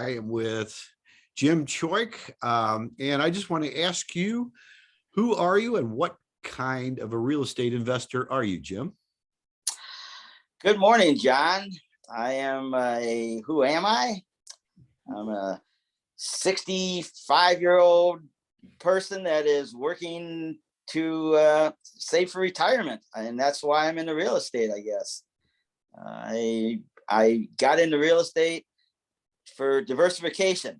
I am with Jim Choyke, and I just want to ask you, who are you and what kind of a real estate investor are you, Jim? Good morning, John. Who am I? I'm a 65-year-old person that is working to save for retirement. And that's why I'm into real estate, I guess. I got into real estate for diversification.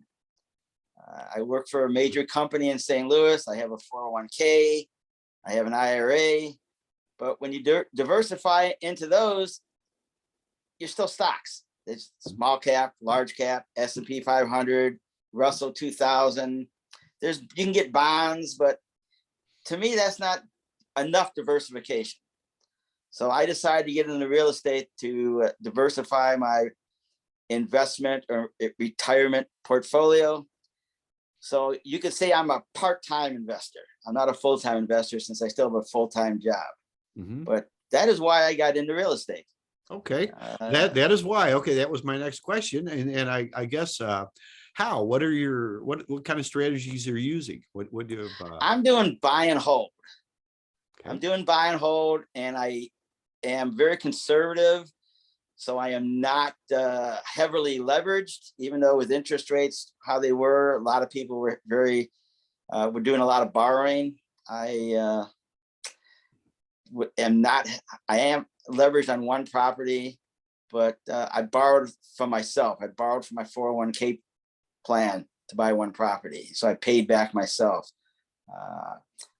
I work for a major company in St. Louis. I have a 401k. I have an IRA. But when you diversify into those, you're still stocks. It's small cap, large cap, S&P 500, Russell 2000. You can get bonds, but to me, that's not enough diversification. So I decided to get into real estate to diversify my investment or retirement portfolio. So you could say I'm a part-time investor. I'm not a full-time investor since I still have a full-time job. But that is why I got into real estate. Okay, that is why. Okay, that was my next question, and I guess how? What are your what kind of strategies are you using? What do you have? I'm doing buy and hold. Okay. I'm doing buy and hold, and I am very conservative. So I am not heavily leveraged, even though with interest rates how they were, a lot of people were were doing a lot of borrowing. I am leveraged on one property, but I borrowed from myself. I borrowed from my 401k plan to buy one property. So I paid back myself.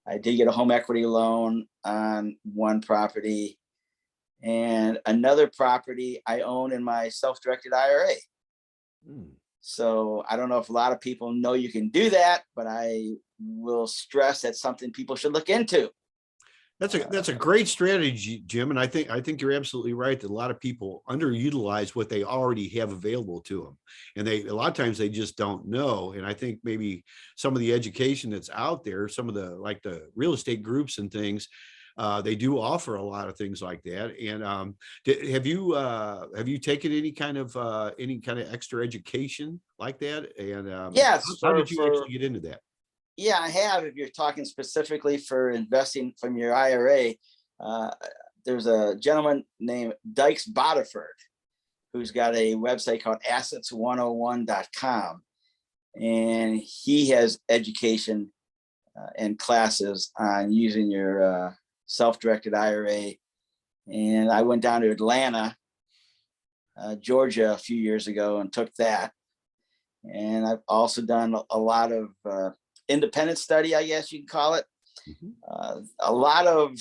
I did get a home equity loan on one property, and another property I own in my self-directed IRA. So I don't know if a lot of people know you can do that, but I will stress that's something people should look into. That's a great strategy, Jim, and I think you're absolutely right that a lot of people underutilize what they already have available to them, and a lot of times they just don't know. And I think maybe some of the education that's out there, some of the real estate groups and things, they do offer a lot of things like that. And have you taken any kind of extra education like that? And Yes, how did you actually get into that? Yeah, I have. If you're talking specifically for investing from your IRA, there's a gentleman named Dykes Bodiford who's got a website called assets101.com. And he has education and classes on using your self-directed IRA. And I went down to Atlanta, Georgia a few years ago and took that. And I've also done a lot of independent study, I guess you can call it. A lot of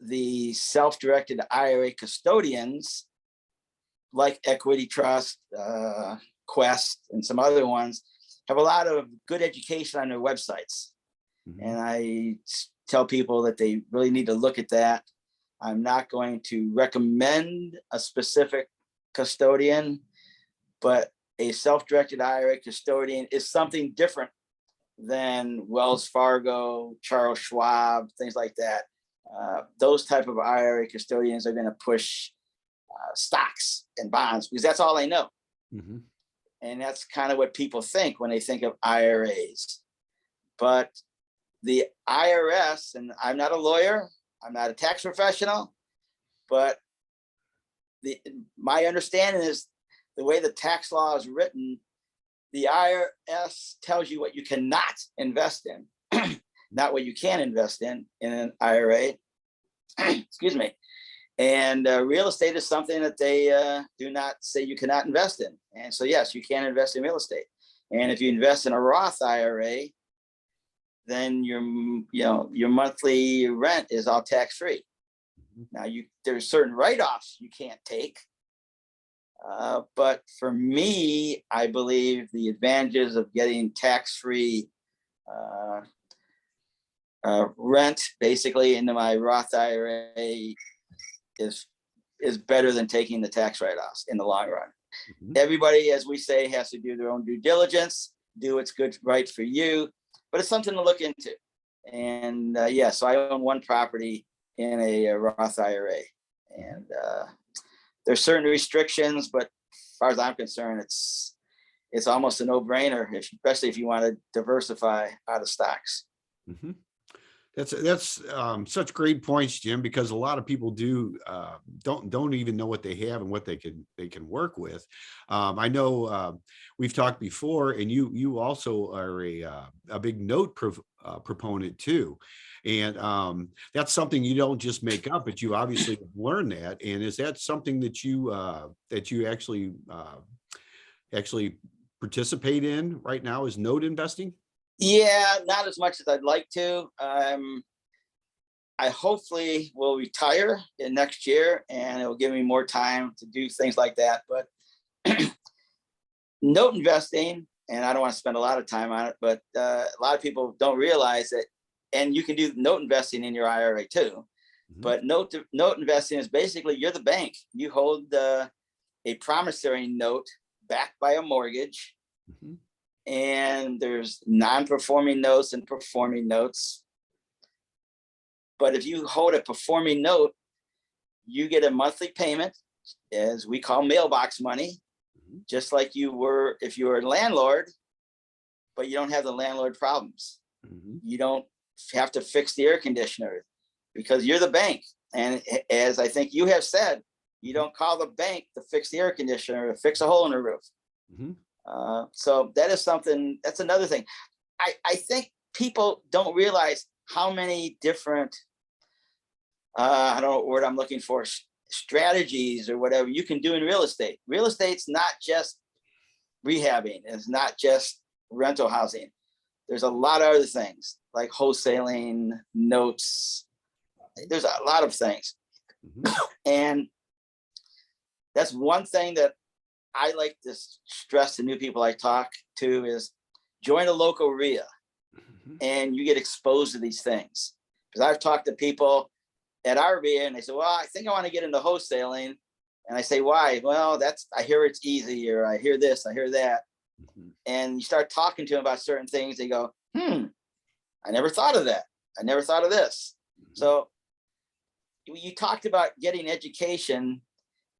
the self-directed IRA custodians, like Equity Trust, Quest, and some other ones, have a lot of good education on their websites. And I tell people that they really need to look at that. I'm not going to recommend a specific custodian, but a self-directed IRA custodian is something different than Wells Fargo, Charles Schwab, things like that. Those type of IRA custodians are going to push stocks and bonds because that's all they know. And that's kind of what people think when they think of IRAs. But the IRS, and I'm not a lawyer, I'm not a tax professional, but my understanding is the way the tax law is written, the IRS tells you what you cannot invest in, not what you can invest in an IRA. Excuse me. And real estate is something that they do not say you cannot invest in. And so, yes, you can invest in real estate. And if you invest in a Roth IRA, then your monthly rent is all tax-free. Now, there's certain write-offs you can't take. But for me, I believe the advantages of getting tax-free rent basically into my Roth IRA is better than taking the tax write-offs in the long run. Everybody, as we say, has to do their own due diligence, do what's good, right for you, but it's something to look into. And so I own one property in a Roth IRA, and there's certain restrictions, but as far as I'm concerned, it's almost a no-brainer, especially if you want to diversify out of stocks. Mhm. That's such great points, Jim, because a lot of people don't even know what they have and what they can work with. I know we've talked before, and you also are a big note proponent too, and that's something you don't just make up, but you obviously learn that. And is that something that you actually participate in right now? Is note investing? Yeah, not as much as I'd like to. I hopefully will retire in next year, and it will give me more time to do things like that. But note investing, and I don't want to spend a lot of time on it, but a lot of people don't realize that, and you can do note investing in your IRA too. Mhm. But note investing is basically, you're the bank. You hold a promissory note backed by a mortgage, Mhm. and there's non-performing notes and performing notes. But if you hold a performing note, you get a monthly payment, as we call mailbox money, Mhm. just like you were if you were a landlord, but you don't have the landlord problems. Mhm. You don't have to fix the air conditioner because you're the bank. And as I think you have said, you don't call the bank to fix the air conditioner or fix a hole in the roof. Mhm. So that is something, that's another thing. I think people don't realize how many different, I don't know what word I'm looking for, strategies or whatever you can do in real estate. Real estate's not just rehabbing, it's not just rental housing. There's a lot of other things like wholesaling, notes. There's a lot of things. Mhm. And that's one thing that I like to stress to new people I talk to is join a local REIA, Mhm. and you get exposed to these things. Because I've talked to people at our REIA and they say, well, I think I want to get into wholesaling. And I say, why? Well, I hear it's easy, or I hear this, I hear that. Mhm. And you start talking to them about certain things, they go, I never thought of that. I never thought of this. Mhm. So you talked about getting education,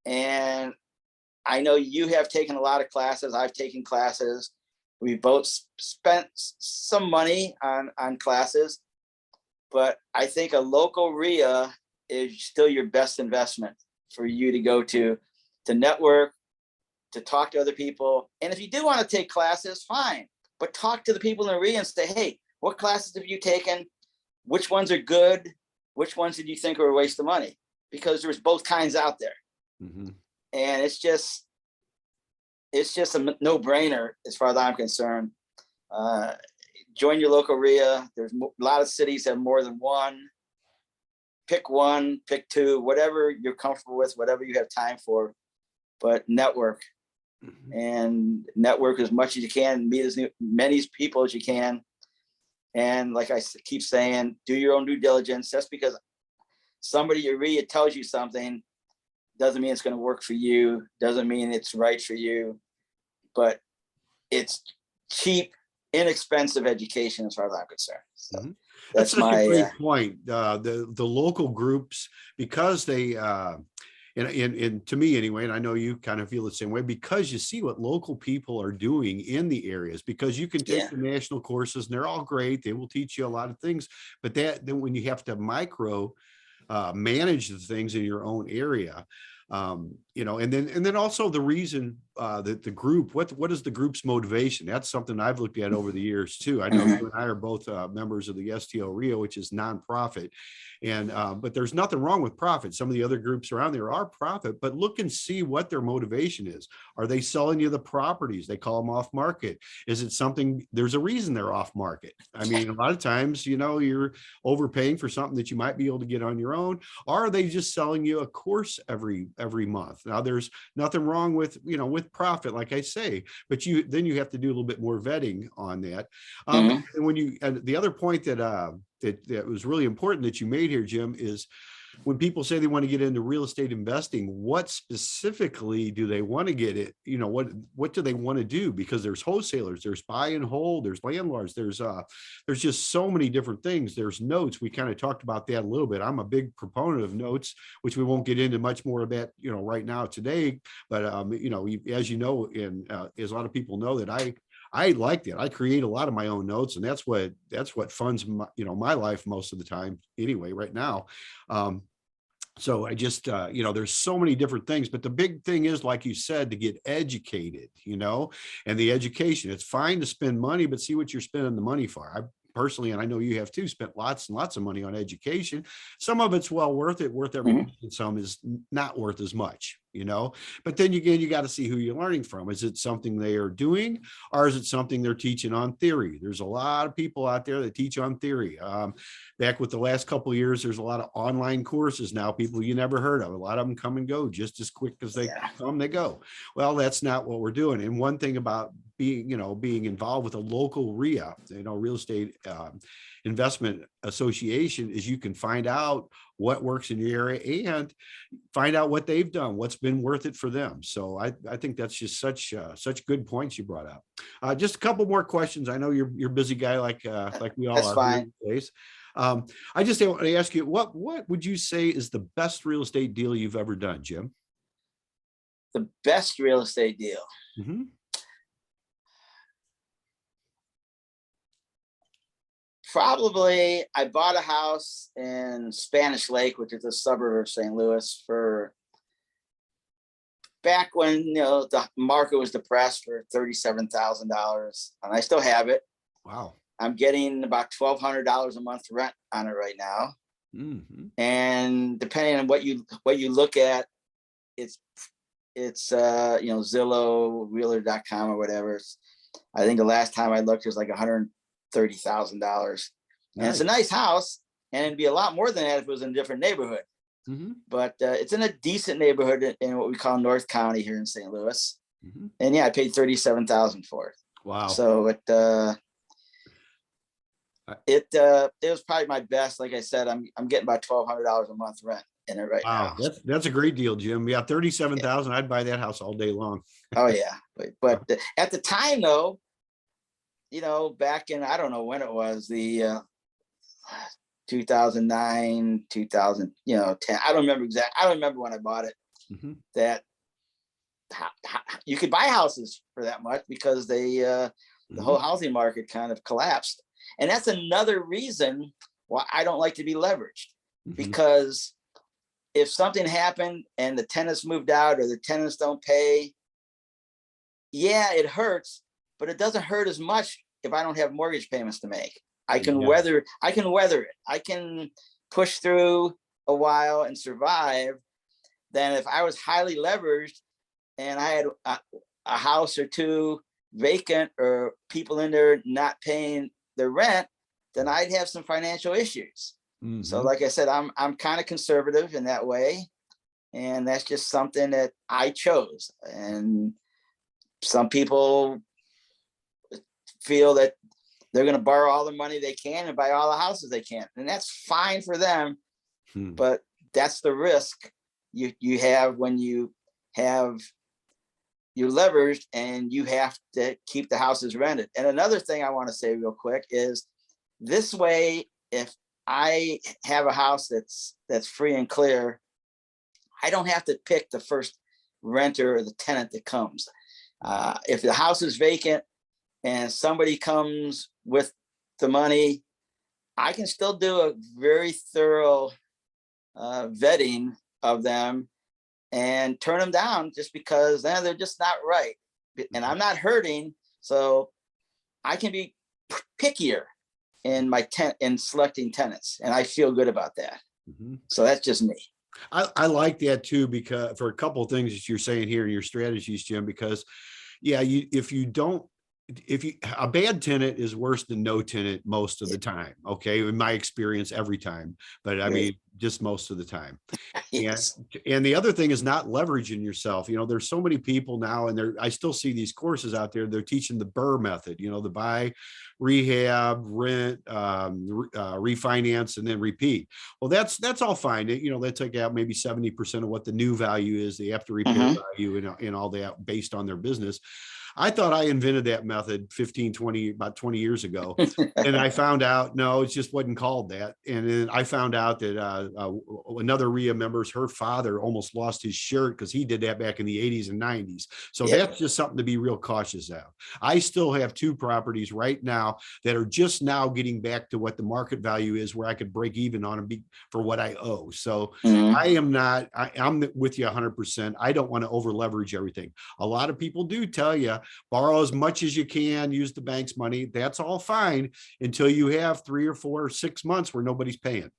and I know you have taken a lot of classes. I've taken classes. We both spent some money on classes, but I think a local REIA is still your best investment for you to go to network, to talk to other people. And if you do want to take classes, fine, but talk to the people in the REIA and say, hey, what classes have you taken? Which ones are good? Which ones did you think were a waste of money? Because there's both kinds out there. Mhm. And it's just a no-brainer as far as I'm concerned. Join your local REIA. There's a lot of cities have more than one. Pick one, pick two, whatever you're comfortable with, whatever you have time for. But network, Mhm. and network as much as you can, meet as many people as you can. And like I keep saying, do your own due diligence. Just because somebody at your REIA tells you something doesn't mean it's going to work for you, doesn't mean it's right for you, but it's cheap, inexpensive education as far as I'm concerned. So Mhm. That's that's such a my, great point. The local groups, because they and to me anyway, and I know you kind of feel the same way, because you see what local people are doing in the areas, because you can take yeah. the national courses and they're all great. They will teach you a lot of things, but then when you have to micro manage the things in your own area, and then also the reason that the group, what is the group's motivation? That's something I've looked at over the years too. I know Mhm. you and I are both members of the STLREIA, which is nonprofit, and but there's nothing wrong with profit. Some of the other groups around there are profit, but look and see what their motivation is. Are they selling you the properties? They call them off market. Is it something, there's a reason they're off market? I mean, a lot of times, you're overpaying for something that you might be able to get on your own. Or are they just selling you a course every month? Now, there's nothing wrong with with profit, like I say, but then you have to do a little bit more vetting on that. Mhm. And the other point that was really important that you made here, Jim, is when people say they want to get into real estate investing, what specifically do they want to get it? You know, what do they want to do? Because there's wholesalers, there's buy and hold, there's landlords, there's just so many different things. There's notes. We kind of talked about that a little bit. I'm a big proponent of notes, which we won't get into much more of that, you know, right now today. But you know, as you know, and as a lot of people know, that I like that. I create a lot of my own notes, and that's what funds my, you know, my life most of the time anyway, right now. So I just, you know, there's so many different things, but the big thing is, like you said, to get educated, you know, and the education. It's fine to spend money, but see what you're spending the money for. I personally, and I know you have too, spent lots and lots of money on education. Some of it's well worth it, worth every penny, and some is not worth as much, you know. But then again, you got to see who you're learning from. Is it something they are doing, or is it something they're teaching on theory? There's a lot of people out there that teach on theory. Back with the last couple of years, there's a lot of online courses now, people you never heard of. A lot of them come and go just as quick as they come, they go. Well, that's not what we're doing. And one thing about being, you know, being involved with a local REIA, you know, real estate investment association, is you can find out what works in your area and find out what they've done, what's been worth it for them. So I think that's just such good points you brought up. Just a couple more questions. I know you're a busy guy, like we all That's are fine. these days. I just want to ask you, what would you say is the best real estate deal you've ever done, Jim? The best real estate deal. Mm-hmm. Probably, I bought a house in Spanish Lake, which is a suburb of St. Louis, for back when, you know, the market was depressed, for $37,000, and I still have it. Wow. I'm getting about $1,200 a month rent on it right now. Mm-hmm. And depending on what you look at, it's you know, Zillow, Realtor.com or whatever. I think the last time I looked, it was like $130,000. And it's a nice house, and it'd be a lot more than that if it was in a different neighborhood. Mm-hmm. But it's in a decent neighborhood in what we call North County here in St. Louis. Mm-hmm. And yeah, I paid $37,000 for it. Wow. So it was probably my best. Like I said, I'm getting about $1,200 a month rent in it right now. That's a great deal, Jim. Yeah, 37,000. I'd buy that house all day long. Oh yeah, but at the time though, you know, back in, I don't know when it was, the 2009, 2000, you know, 10. I don't remember exactly. I don't remember when I bought it. Mm-hmm. That you could buy houses for that much because the whole housing market kind of collapsed. And that's another reason why I don't like to be leveraged, because if something happened and the tenants moved out or the tenants don't pay, yeah, it hurts, but it doesn't hurt as much if I don't have mortgage payments to make. I can weather it. I can push through a while and survive. Than if I was highly leveraged and I had a house or two vacant or people in there not paying their rent, then I'd have some financial issues. Mm-hmm. So like I said, I'm kind of conservative in that way. And that's just something that I chose. And some people feel that they're going to borrow all the money they can and buy all the houses they can. And that's fine for them. But that's the risk you have when you're leveraged and you have to keep the houses rented. And another thing I want to say real quick is, this way, if I have a house that's free and clear, I don't have to pick the first renter or the tenant that comes. If the house is vacant and somebody comes with the money, I can still do a very thorough vetting of them and turn them down just because they're just not right. And I'm not hurting, so I can be pickier in in selecting tenants, and I feel good about that. So that's just me. I like that too, because for a couple of things that you're saying here in your strategies, Jim, because if you don't if you, a bad tenant is worse than no tenant most of the time. Okay. In my experience, every time, but I mean, Great. just most of the time. And Yes. and the other thing is not leveraging yourself. You know, there's so many people now, and I still see these courses out there. They're teaching the BRRRR method, you know, the buy, rehab, rent, refinance, and then repeat. Well, that's all fine. You know, they take out maybe 70% of what the new value is, the after repair Hmm. value, and all that based on their business. I thought I invented that method about 20 years ago. And I found out, no, it just wasn't called that. And then I found out that another RIA member's, her father almost lost his shirt because he did that back in the 80s and 90s. So Yep. that's just something to be real cautious of. I still have 2 properties right now that are just now getting back to what the market value is, where I could break even on them for what I owe. So Hmm. I'm with you 100%. I don't want to over leverage everything. A lot of people do tell you, borrow as much as you can, use the bank's money. That's all fine until you have 3 or 4 or 6 months where nobody's paying.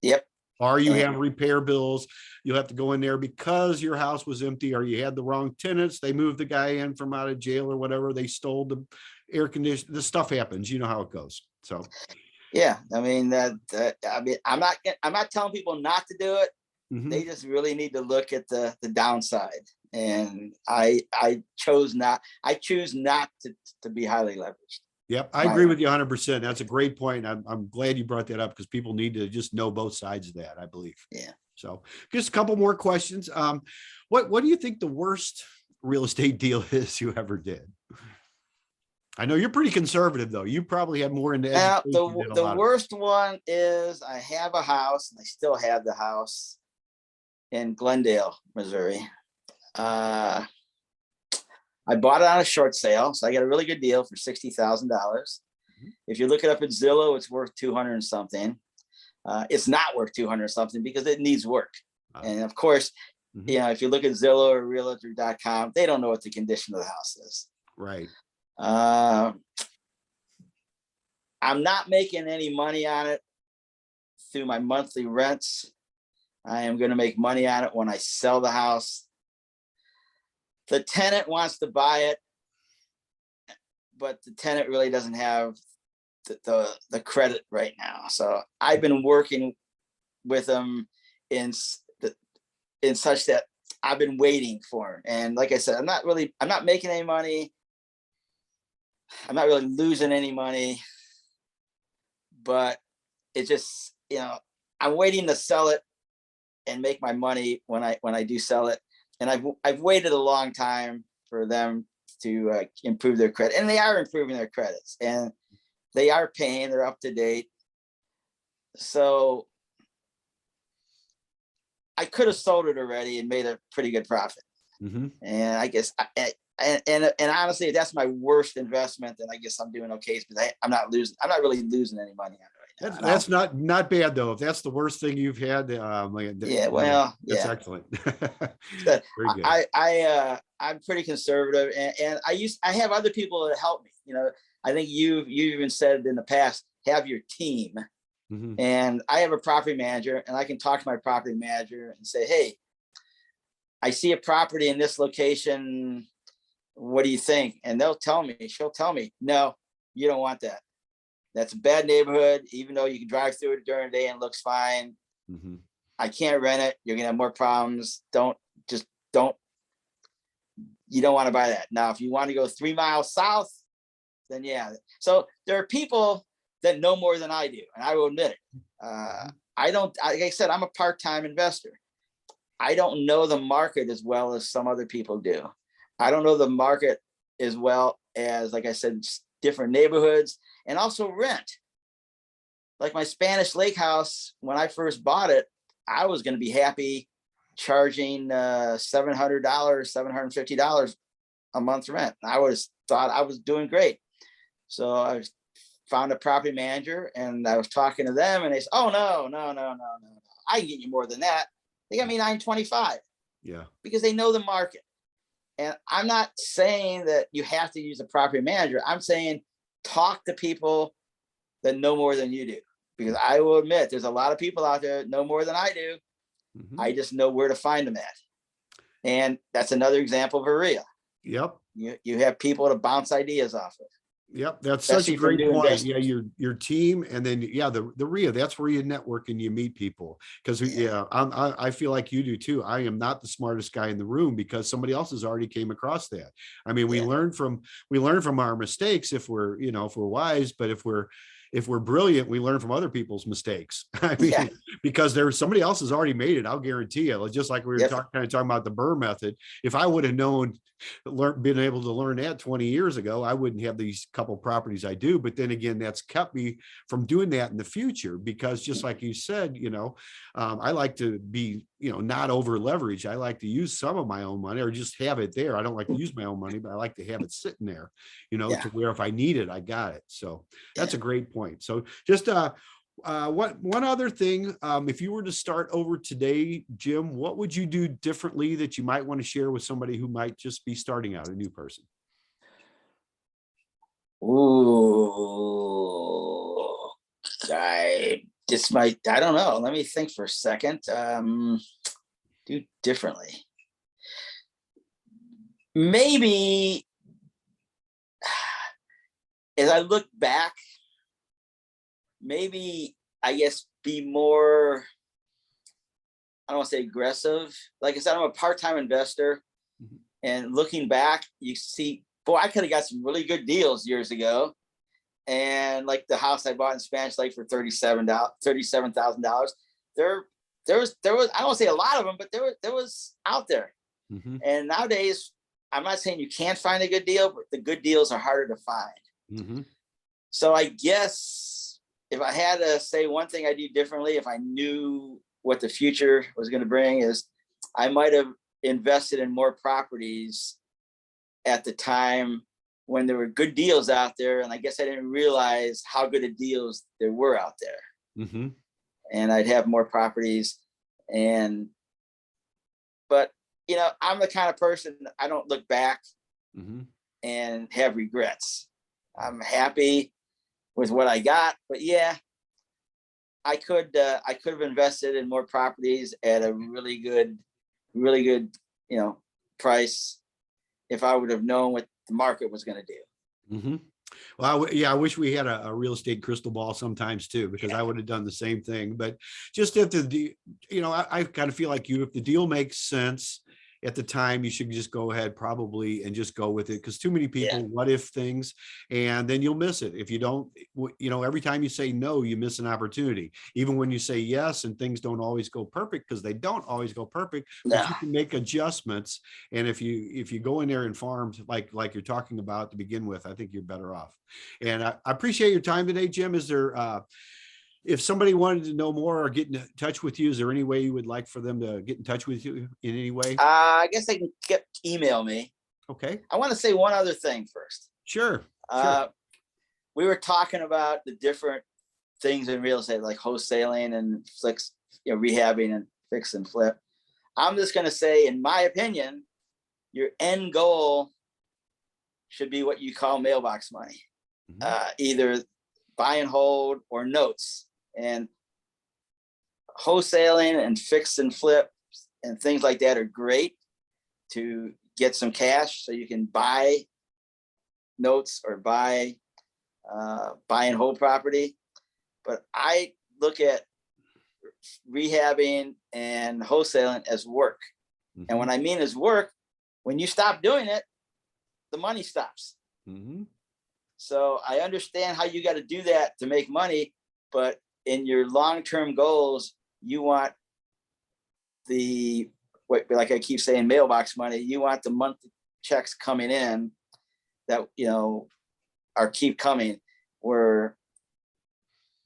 Yep. Or you And have repair bills. You'll have to go in there because your house was empty, or you had the wrong tenants. They moved the guy in from out of jail or whatever. They stole the air conditioner. This stuff happens. You know how it goes. So yeah, I mean I mean, I'm not telling people not to do it. They mhm. just really need to look at the downside. And I choose not to be highly leveraged. Yep, I My agree with you 100%. That's a great point. I'm glad you brought that up, because people need to just know both sides of that, I believe. Yeah. So just a couple more questions. What do you think the worst real estate deal is you ever did? I know you're pretty conservative, though. You probably have more into Now education than a the lot of. worst one is I have a house, and I still have the house in Glendale, Missouri. Uh, I bought it on a short sale, so I got a really good deal for $60,000. Mhm. If you look it up at Zillow, it's worth 200 and something. It's not worth 200 something because it needs work. Uh, And of course, mhm. if you look at Zillow or Realtor.com, they don't know what the condition of the house is. Right. Uh, I'm not making any money on it through my monthly rents. I am going to make money on it when I sell the house. The tenant wants to buy it, but the tenant really doesn't have the credit right now. So I've been working with them in such that I've been waiting for him. And like I said, I'm not making any money. I'm not really losing any money, but it just, I'm waiting to sell it and make my money when I do sell it. And I've waited a long time for them to improve their credit, and they are improving their credits, and they are paying. They're up to date. So I could have sold it already and made a pretty good profit. Mhm. And I guess, and honestly, if that's my worst investment, then I guess I'm doing okay, because I'm not really losing any money on it right now. That's not bad, though. If that's the worst thing you've had, Yeah, you know, well, that's yeah. excellent. So Very good. I'm pretty conservative, and I have other people that help me. I think you even said in the past, have your team. Mhm. And I have a property manager, and I can talk to my property manager and say, hey, I see a property in this location. What do you think? And she'll tell me, no, you don't want that. That's a bad neighborhood, even though you can drive through it during the day and it looks fine. Mhm. I can't rent it. You're gonna have more problems. Don't you don't want to buy that. Now, if you want to go 3 miles south, then yeah. So there are people that know more than I do, and I will admit it. I don't, like I said, I'm a part-time investor. I don't know the market as well as some other people do. I don't know the market as well as, like I said, different neighborhoods, and also rent. Like my Spanish Lake house, when I first bought it, I was going to be happy charging $700, $750 a month rent. I thought I was doing great. So I found a property manager, and I was talking to them, and they said, oh, no. I can get you more than that. They got me $925. Yeah. Because they know the market. And I'm not saying that you have to use a property manager. I'm saying talk to people that know more than you do. Because I will admit, there's a lot of people out there that know more than I do. Mhm. I just know where to find them at. And that's another example of a RIA. Yep. you have people to bounce ideas off of. Yep, that's such a Especially from great new point. Yeah, investors. your team, and then yeah, the RIA. That's where you network and you meet people. Because yeah, I feel like you do too. I am not the smartest guy in the room because somebody else has already came across that. I mean, Yeah. we learn from our mistakes if we're if we're wise, but if we're brilliant, we learn from other people's mistakes. I mean, Yeah. because there's somebody else has already made it. I'll guarantee you. Just like we were Yep. kind of talking about the Burr method. If I would have been able to learn that 20 years ago, I wouldn't have these couple properties I do. But then again, that's kept me from doing that in the future because just like you said, I like to be, not over leveraged. I like to use some of my own money or just have it there. I don't like to use my own money, but I like to have it sitting there, Yeah. to where if I need it, I got it. So that's Yeah. a great point. So just one other thing, if you were to start over today, Jim, what would you do differently that you might want to share with somebody who might just be starting out, a new person? Ooh, I don't know. Let me think for a second. Do differently. Maybe as I look back, maybe I guess be more, I don't want to say aggressive. Like I said, I'm a part-time investor. Mhm. And looking back, you see, boy, I could have got some really good deals years ago. And like the house I bought in Spanish Lake for $37,000. There was, I don't want to say a lot of them, but there was out there. Mm-hmm. And nowadays, I'm not saying you can't find a good deal, but the good deals are harder to find. Mm-hmm. So I guess if I had to say one thing I do differently, if I knew what the future was going to bring, is I might have invested in more properties at the time when there were good deals out there. And I guess I didn't realize how good of deals there were out there. Mm-hmm. And I'd have more properties. But I'm the kind of person, I don't look back Mm-hmm. and have regrets. I'm happy with what I got, but yeah, I could have invested in more properties at a really good, price if I would have known what the market was going to do. Mm-hmm. Well, I wish we had a real estate crystal ball sometimes too, because I would have done the same thing. But just if I kind of feel like if the deal makes sense at the time, you should just go ahead probably and just go with it. Because too many people what if things, and then you'll miss it. If you don't, every time you say no, you miss an opportunity. Even when you say yes, and things don't always go perfect, because they don't always go perfect, but you can make adjustments. And if you go in there and farm like you're talking about to begin with, I think you're better off. And I appreciate your time today, Jim. Is there if somebody wanted to know more or get in touch with you, is there any way you would like for them to get in touch with you in any way? I guess they can email me. Okay. I want to say one other thing first. Sure. We were talking about the different things in real estate, like wholesaling and rehabbing and fix and flip. I'm just going to say, in my opinion, your end goal should be what you call mailbox money, either buy and hold or notes. And wholesaling and fix and flip and things like that are great to get some cash so you can buy notes or buy and hold property. But I look at rehabbing and wholesaling as work. Mm-hmm. And when I mean as work, when you stop doing it, the money stops. Mm-hmm. So I understand how you got to do that to make money, but in your long-term goals, you want like I keep saying, mailbox money. You want the monthly checks coming in that, are keep coming, where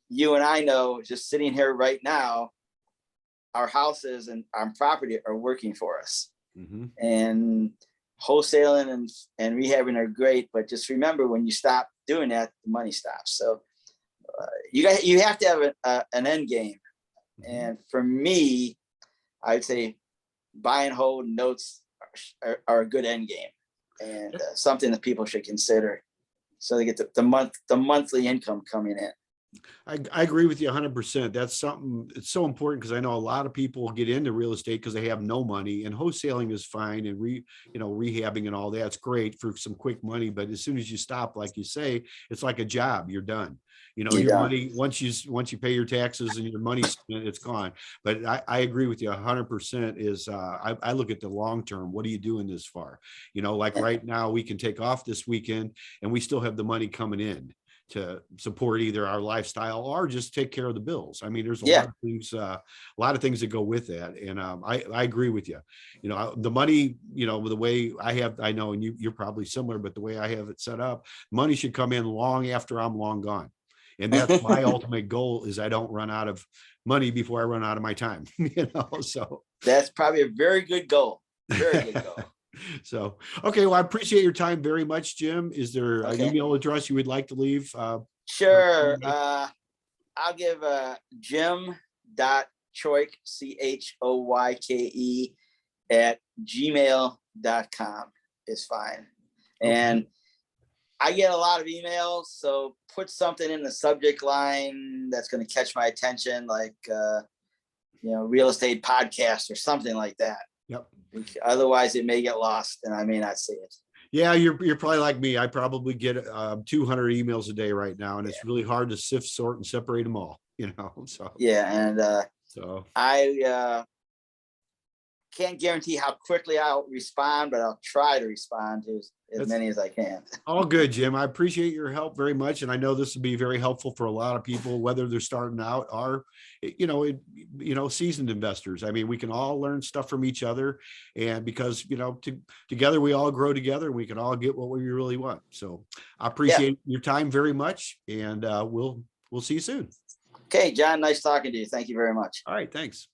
you and I know just sitting here right now, our houses and our property are working for us. Mm-hmm. And wholesaling and rehabbing are great, but just remember, when you stop doing that, the money stops. So you have to have an end game. Mm-hmm. And for me, I'd say buy and hold notes are a good end game, and something that people should consider, so they get the monthly income coming in. I agree with you 100%. That's something, it's so important because I know a lot of people get into real estate because they have no money, and wholesaling is fine, and rehabbing and all that's great for some quick money. But as soon as you stop, like you say, it's like a job, you're done. You Your don't. money, once you pay your taxes and your money's spent, it's gone. But I agree with you 100% is I look at the long term. What are you doing this for? Like Yeah. right now we can take off this weekend and we still have the money coming in to support either our lifestyle or just take care of the bills. I mean, there's Yeah. a lot of things that go with that. And I agree with you. The money, the way I know, and you're probably similar, but the way I have it set up, money should come in long after I'm long gone. And that's my ultimate goal, is I don't run out of money before I run out of my time, so. That's probably a very good goal. Very good goal. So, okay. Well, I appreciate your time very much, Jim. Is there an Okay. email address you would like to leave? Sure. I'll give Jim.Choyke, CHOYKE @gmail.com is fine. And Okay. I get a lot of emails, so put something in the subject line that's going to catch my attention, like real estate podcast or something like that. Yep. Otherwise, it may get lost and I may not see it. Yeah, you're probably like me. I probably get 200 emails a day right now, and Yeah. it's really hard to sift, sort, and separate them all. So. Yeah, and So. I can't guarantee how quickly I'll respond, but I'll try to respond to as many as I can. All good, Jim. I appreciate your help very much, and I know this will be very helpful for a lot of people, whether they're starting out or, seasoned investors. I mean, we can all learn stuff from each other, and because together we all grow together, we can all get what we really want. So I appreciate your time very much, and we'll see you soon. Okay, John, nice talking to you. Thank you very much. All right, thanks.